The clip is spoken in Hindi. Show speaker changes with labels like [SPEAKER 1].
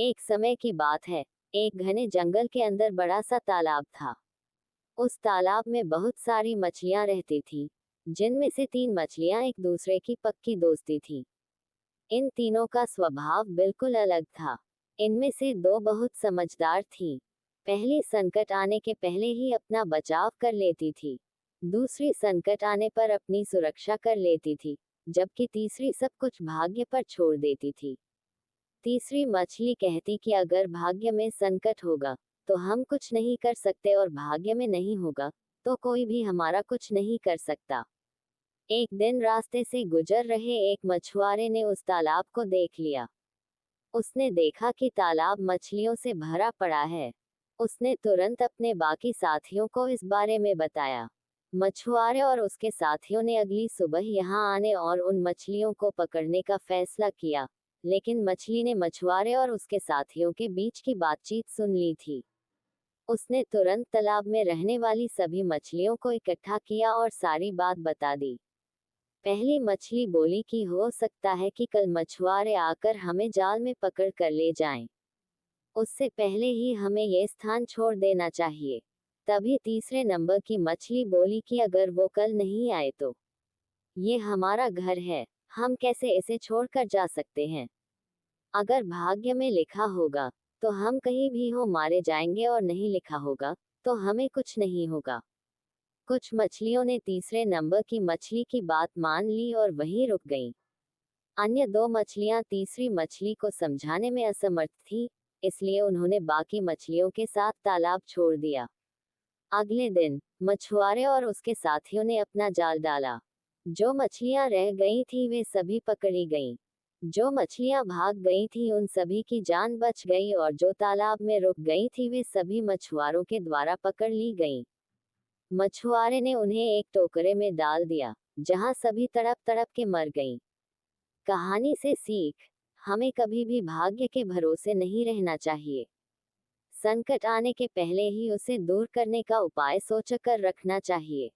[SPEAKER 1] एक समय की बात है। एक घने जंगल के अंदर बड़ा सा तालाब था। उस तालाब में बहुत सारी मछलियां रहती थी, जिनमें से तीन मछलियां एक दूसरे की पक्की दोस्ती थी। इन तीनों का स्वभाव बिल्कुल अलग था। इनमें से दो बहुत समझदार थीं। पहली संकट आने के पहले ही अपना बचाव कर लेती थी। दूसरी संकट आने पर अपनी सुरक्षा कर लेती थी, जबकि तीसरी सब कुछ भाग्य पर छोड़ देती थी। तीसरी मछली कहती कि अगर भाग्य में संकट होगा तो हम कुछ नहीं कर सकते, और भाग्य में नहीं होगा तो कोई भी हमारा कुछ नहीं कर सकता। एक दिन रास्ते से गुजर रहे एक मछुआरे ने उस तालाब को देख लिया। उसने देखा कि तालाब मछलियों से भरा पड़ा है। उसने तुरंत अपने बाकी साथियों को इस बारे में बताया। मछुआरे और उसके साथियों ने अगली सुबह यहाँ आने और उन मछलियों को पकड़ने का फैसला किया। लेकिन मछली ने मछुआरे और उसके साथियों के बीच की बातचीत सुन ली थी। उसने तुरंत तालाब में रहने वाली सभी मछलियों को इकट्ठा किया और सारी बात बता दी। पहली मछली बोली कि हो सकता है कि कल मछुआरे आकर हमें जाल में पकड़ कर ले जाएं। उससे पहले ही हमें यह स्थान छोड़ देना चाहिए। तभी तीसरे नंबर की मछली बोली कि अगर वो कल नहीं आए तो ये हमारा घर है, हम कैसे इसे छोड़कर जा सकते हैं। अगर भाग्य में लिखा होगा तो हम कहीं भी हो मारे जाएंगे, और नहीं लिखा होगा तो हमें कुछ नहीं होगा। कुछ मछलियों ने तीसरे नंबर की मछली की बात मान ली और वहीं रुक गईं। अन्य दो मछलियां तीसरी मछली को समझाने में असमर्थ थीं, इसलिए उन्होंने बाकी मछलियों के साथ तालाब छोड़ दिया। अगले दिन मछुआरे और उसके साथियों ने अपना जाल डाला। जो मछलियां रह गई थीं वे सभी पकड़ी गईं। जो मछलियां भाग गई थीं उन सभी की जान बच गई, और जो तालाब में रुक गई थी वे सभी मछुआरों के द्वारा पकड़ ली गईं। मछुआरे ने उन्हें एक टोकरे में डाल दिया, जहां सभी तड़प तड़प के मर गईं। कहानी से सीख: हमें कभी भी भाग्य के भरोसे नहीं रहना चाहिए। संकट आने के पहले ही उसे दूर करने का उपाय सोचकर रखना चाहिए।